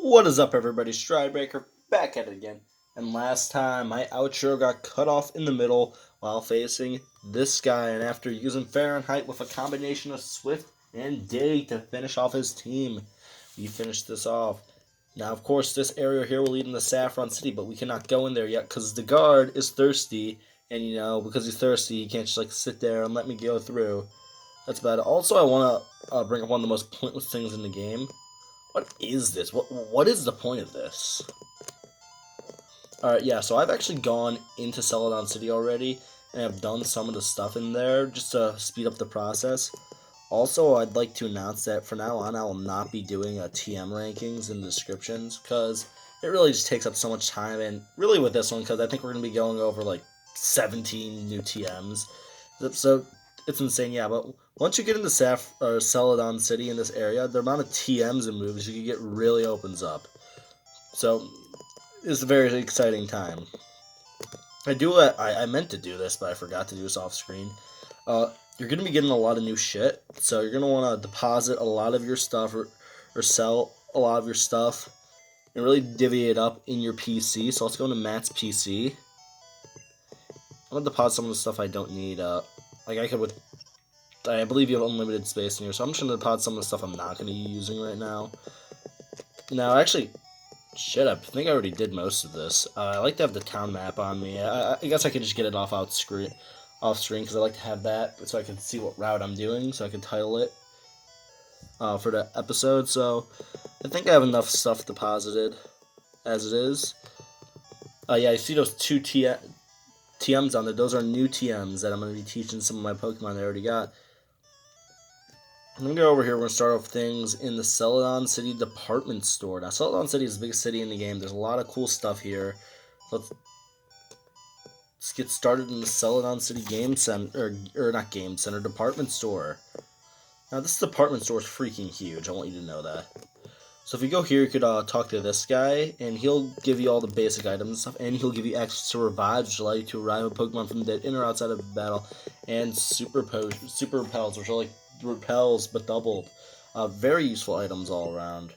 What is up, everybody? Stridebreaker back at it again. And last time, my outro got cut off in the middle while facing this guy, and after using Fahrenheit with a combination of Swift and Day to finish off his team, we finished this off. Now, of course, this area here will lead into Saffron City, but we cannot go in there yet because the guard is thirsty, and because he's thirsty, he can't just sit there and let me go through. That's bad. Also, I want to bring up one of the most pointless things in the game. What is this? What is the point of this? Alright, yeah, so I've actually gone into Celadon City already, and I've done some of the stuff in there just to speed up the process. Also, I'd like to announce that from now on, I will not be doing TM rankings in the descriptions, because it really just takes up so much time, and really with this one, because I think we're going to be going over like 17 new TMs. So it's insane, yeah, but once you get into Celadon City in this area, the amount of TMs and moves you can get really opens up. So it's a very exciting time. I meant to do this, but I forgot to do this off screen. You're going to be getting a lot of new shit, so you're going to want to deposit a lot of your stuff or sell a lot of your stuff and really divvy it up in your PC. So let's go into Matt's PC. I'm going to deposit some of the stuff I don't need. I believe you have unlimited space in here, so I'm just going to deposit some of the stuff I'm not going to be using right now. Now, actually, shit, I think I already did most of this. I like to have the town map on me. I guess I could just get it off screen, because I like to have that, so I can see what route I'm doing, so I can title it for the episode. So, I think I have enough stuff deposited as it is. Yeah, you see those two TMs on there. Those are new TMs that I'm going to be teaching some of my Pokemon I already got. I'm going to go over here. We're going to start off things in the Celadon City department store. Now, Celadon City is the biggest city in the game. There's a lot of cool stuff here. Let's get started in the Celadon City Game Center, or not Game Center, department store. Now, this department store is freaking huge. I want you to know that. So if you go here, you could talk to this guy, and he'll give you all the basic items and stuff, and he'll give you access to revives, which allow you to revive a Pokemon from the dead in or outside of battle, and super repels, which are like repels but doubled. Very useful items all around.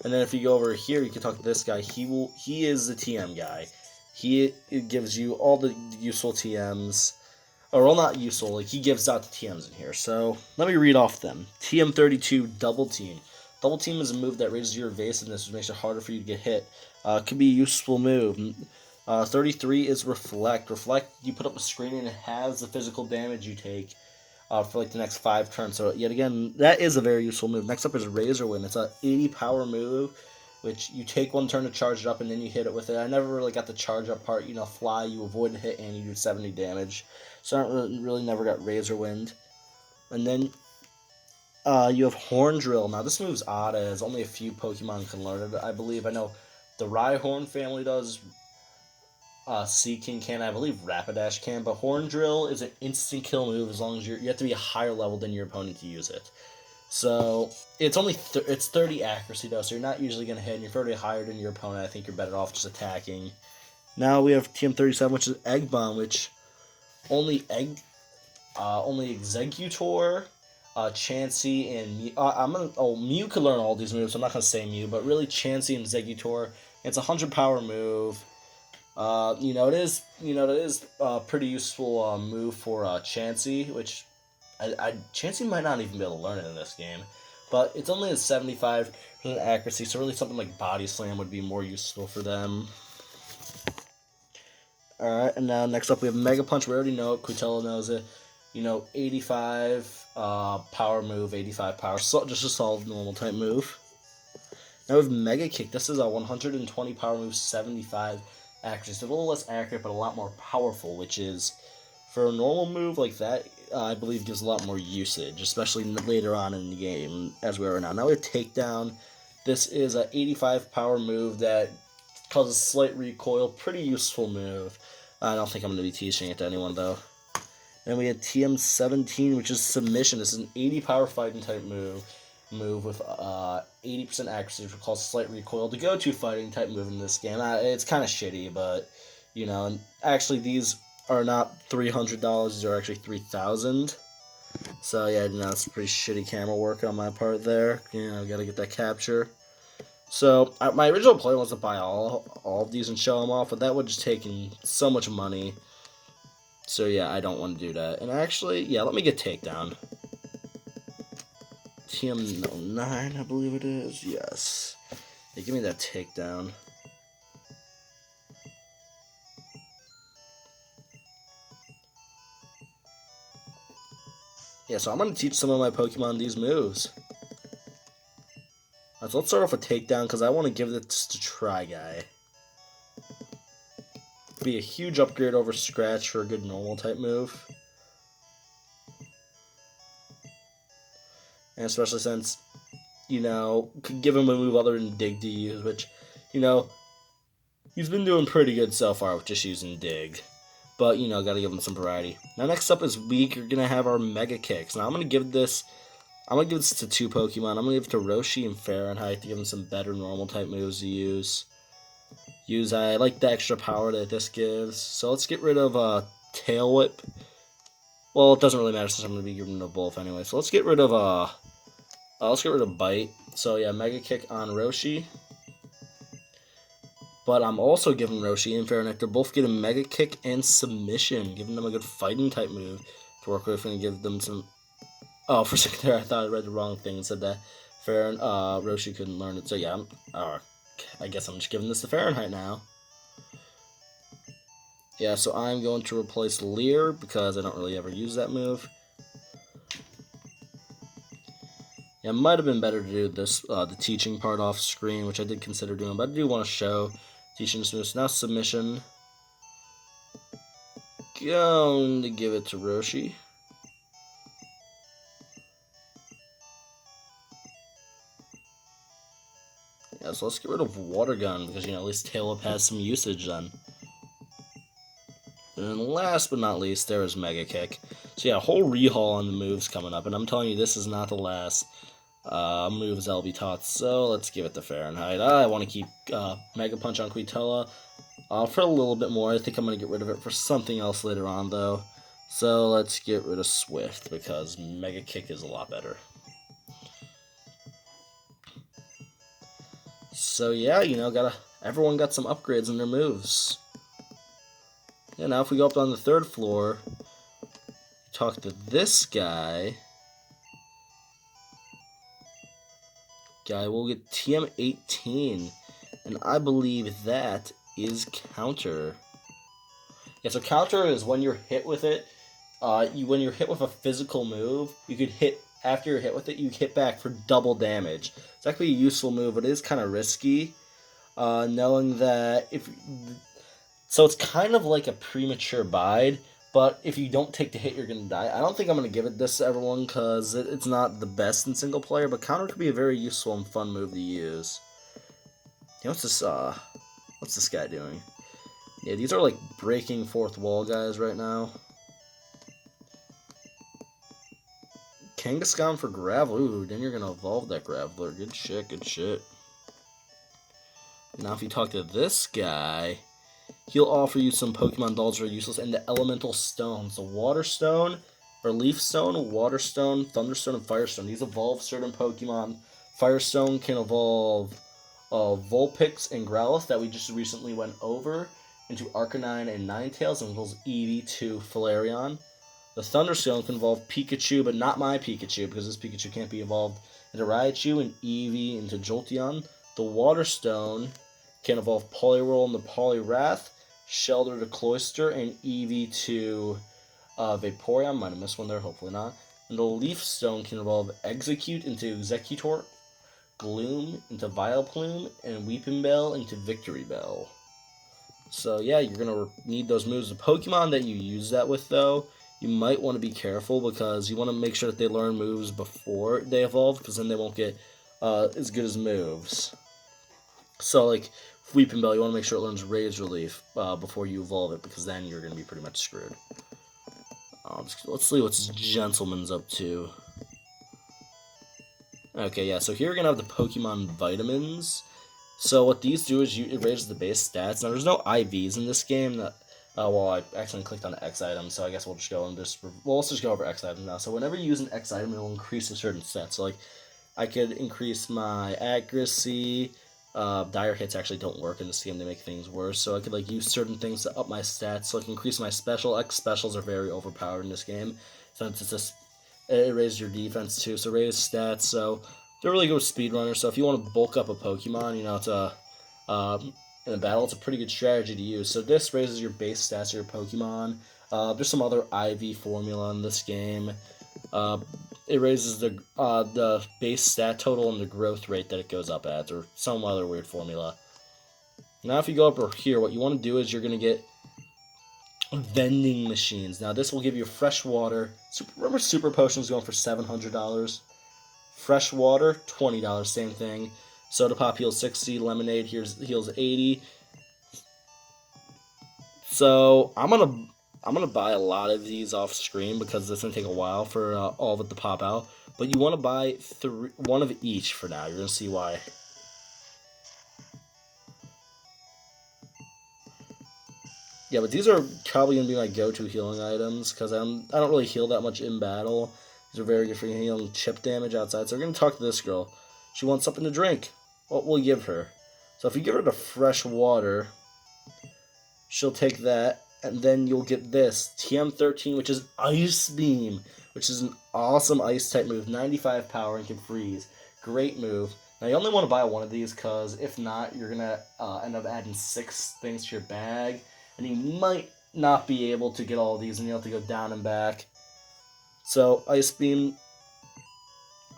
And then if you go over here, you can talk to this guy. He is the TM guy. It gives you all the useful TMs. Or, well, not useful, like, he gives out the TMs in here. So, let me read off them. TM32, Double Team. Double Team is a move that raises your evasiveness, which makes it harder for you to get hit. It could be a useful move. 33 is Reflect. Reflect, you put up a screen and it has the physical damage you take for, like, the next 5 turns. So, yet again, that is a very useful move. Next up is Razor Wind. It's a 80 power move, which you take 1 turn to charge it up and then you hit it with it. I never really got the charge up part. Fly, you avoid the hit, and you do 70 damage. So I really never got Razor Wind. And then you have Horn Drill. Now this move's odd as only a few Pokemon can learn it, I believe. I know the Rhyhorn family does, Seaking can, I believe Rapidash can, but Horn Drill is an instant kill move as long as you have to be a higher level than your opponent to use it. So it's only it's 30 accuracy though, so you're not usually going to hit, and if you're already higher than your opponent, I think you're better off just attacking. Now we have TM37, which is Egg Bomb, which only Executor, Chansey, and Mew could learn all these moves. So I'm not gonna say Mew, but really Chansey and Executor. It's a 100 power move. It is a pretty useful move for Chansey, which Chansey might not even be able to learn it in this game. But it's only a 75% accuracy, so really something like Body Slam would be more useful for them. Alright, and now next up we have Mega Punch. We already know it. Quintella knows it. 85 power move, 85 power. So just a solid normal type move. Now we have Mega Kick. This is a 120 power move, 75 accuracy. It's a little less accurate, but a lot more powerful, which is, for a normal move like that, I believe gives a lot more usage, especially later on in the game, as we are now. Now we have Takedown. This is an 85 power move that causes slight recoil. Pretty useful move. I don't think I'm going to be teaching it to anyone, though. Then we had TM17, which is Submission. This is an 80 power fighting type move with 80% accuracy, which causes slight recoil. The go-to fighting type move in this game. It's kind of shitty, but, and actually these are not $300. These are actually $3,000. So yeah, that's pretty shitty camera work on my part there. You know, gotta get that capture. So my original plan was to buy all of these and show them off, but that would just take so much money. So yeah, I don't want to do that. And actually, yeah, let me get takedown. TM09, I believe it is. Yes. Yeah, give me that takedown. Yeah, so I'm going to teach some of my Pokemon these moves. So let's start off with takedown, because I want to give this to Try Guy. Be a huge upgrade over Scratch for a good normal type move. And especially since, you know, could give him a move other than Dig to use, which, you know, he's been doing pretty good so far with just using Dig. But, you know, gotta give him some variety. Now, next up is week, you're gonna have our Mega Kicks. Now, I'm gonna give this to two Pokemon. I'm gonna give it to Roshi and Fahrenheit to give them some better normal type moves to use. I like the extra power that this gives. So let's get rid of Tail Whip. Well, it doesn't really matter since I'm gonna be giving them both anyway. So let's get rid of Bite. So yeah, Mega Kick on Roshi. But I'm also giving Roshi and Fahrenheit. They're both getting Mega Kick and Submission, giving them a good fighting type move to work with and give them some. Oh, for a second there, I thought I read the wrong thing and said that Roshi couldn't learn it. So yeah, I guess I'm just giving this to Fahrenheit now. Yeah, so I'm going to replace Leer because I don't really ever use that move. Yeah, it might have been better to do this the teaching part off screen, which I did consider doing, but I do want to show teaching this move. So now Submission. Going to give it to Roshi. Yeah, so let's get rid of Water Gun, because, you know, at least Tail Whip has some usage then. And then last but not least, there is Mega Kick. So yeah, a whole rehaul on the moves coming up, and I'm telling you, this is not the last moves I'll be taught. So let's give it to Fahrenheit. I want to keep Mega Punch on Quitella for a little bit more. I think I'm going to get rid of it for something else later on, though. So let's get rid of Swift, because Mega Kick is a lot better. So yeah, you know, everyone got some upgrades in their moves. Yeah, now if we go up on the third floor, talk to this guy. Will get TM18, and I believe that is Counter. Yeah, so Counter is when you're hit with it. When you're hit with a physical move, you could hit. After you're hit with it, you hit back for double damage. It's actually a useful move, but it is kind of risky. Knowing that so it's kind of like a premature bide, but if you don't take the hit, you're going to die. I don't think I'm going to give this to everyone because it's not the best in single player, but Counter could be a very useful and fun move to use. You know, what's this guy doing? Yeah, these are like breaking fourth wall guys right now. Kangaskhan for Gravel. Ooh, then you're going to evolve that Graveler. Good shit, good shit. Now if you talk to this guy, he'll offer you some Pokemon dolls that are useless, and the Elemental Stones. The Water Stone, or Leaf Stone, Water Stone, Thunderstone, and Firestone. These evolve certain Pokemon. Firestone can evolve Vulpix and Growlithe that we just recently went over into Arcanine and Ninetales, and evolves Eevee to Flareon. The Thunderstone can evolve Pikachu, but not my Pikachu, because this Pikachu can't be evolved into Raichu and Eevee into Jolteon. The Water Stone can evolve Poliwhirl into Poliwrath, Shelter to Cloyster, and Eevee to Vaporeon. Might have missed one there, hopefully not. And the Leaf Stone can evolve Execute into Executor, Gloom into Vileplume, and Weepinbell into Victory Bell. So yeah, you're going to need those moves. The Pokemon that you use that with, though, you might want to be careful, because you want to make sure that they learn moves before they evolve, because then they won't get as good as moves. So, like, Weepinbell, you want to make sure it learns Razor Leaf before you evolve it, because then you're going to be pretty much screwed. Let's see what this gentleman's up to. Okay, yeah, so here we're going to have the Pokemon Vitamins. So what these do is it raises the base stats. Now, there's no IVs in this game. Well, I accidentally clicked on X item, so I guess we'll just go and let's just go over X item now. So whenever you use an X item, it'll increase a certain stat. So like, I could increase my accuracy. Dire hits actually don't work in this game; they make things worse. So I could like use certain things to up my stats. So I can increase my special. X specials are very overpowered in this game, since it's just it raises your defense too. So raise stats. So they're really good with speedrunners. So if you want to bulk up a Pokemon, it's a in a battle, it's a pretty good strategy to use. So this raises your base stats of your Pokemon. There's some other IV formula in this game. It raises the base stat total and the growth rate that it goes up at, or some other weird formula. Now if you go up here, what you want to do is you're going to get vending machines. Now this will give you fresh water. Remember Super Potions going for $700? Fresh water, $20, same thing. Soda Pop heals 60, Lemonade heals 80. So I'm gonna buy a lot of these off screen because it's gonna take a while for all of it to pop out. But you want to buy one of each for now. You're gonna see why. Yeah, but these are probably gonna be my go-to healing items because I don't really heal that much in battle. These are very good for healing chip damage outside. So we're gonna talk to this girl. She wants something to drink. What we'll give her. So if you give her the fresh water, she'll take that, and then you'll get this TM13, which is Ice Beam, which is an awesome ice type move, 95 power and can freeze. Great move. Now you only want to buy one of these because if not, you're gonna end up adding 6 things to your bag, and you might not be able to get all of these, and you have to go down and back. So Ice Beam,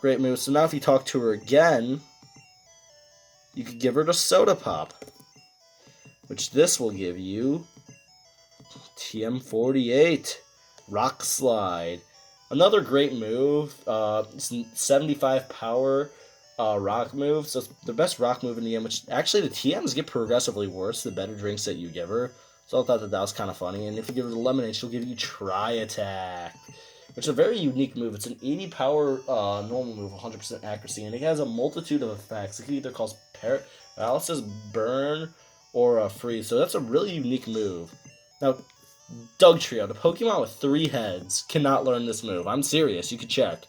great move. So now if you talk to her again, you could give her the Soda Pop, which this will give you TM48, Rock Slide. Another great move. It's 75 power rock move. So it's the best rock move in the game, which actually the TMs get progressively worse the better drinks that you give her. So I thought that was kind of funny. And if you give her the Lemonade, she'll give you Tri Attack, which is a very unique move. It's an 80 power normal move, 100% accuracy, and it has a multitude of effects. It can either cause paralysis, burn, or freeze. So that's a really unique move. Now, Dugtrio, the Pokemon with 3 heads, cannot learn this move. I'm serious. You can check.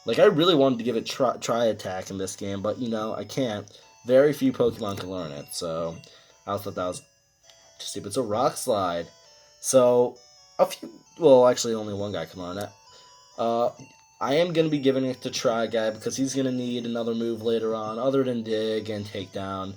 Like, I really wanted to give it Tri Attack in this game, but, I can't. Very few Pokemon can learn it, so I thought that was stupid. It's a Rock Slide. So, actually, only one guy can learn it. I am going to be giving it to Try Guy because he's going to need another move later on other than Dig and Takedown.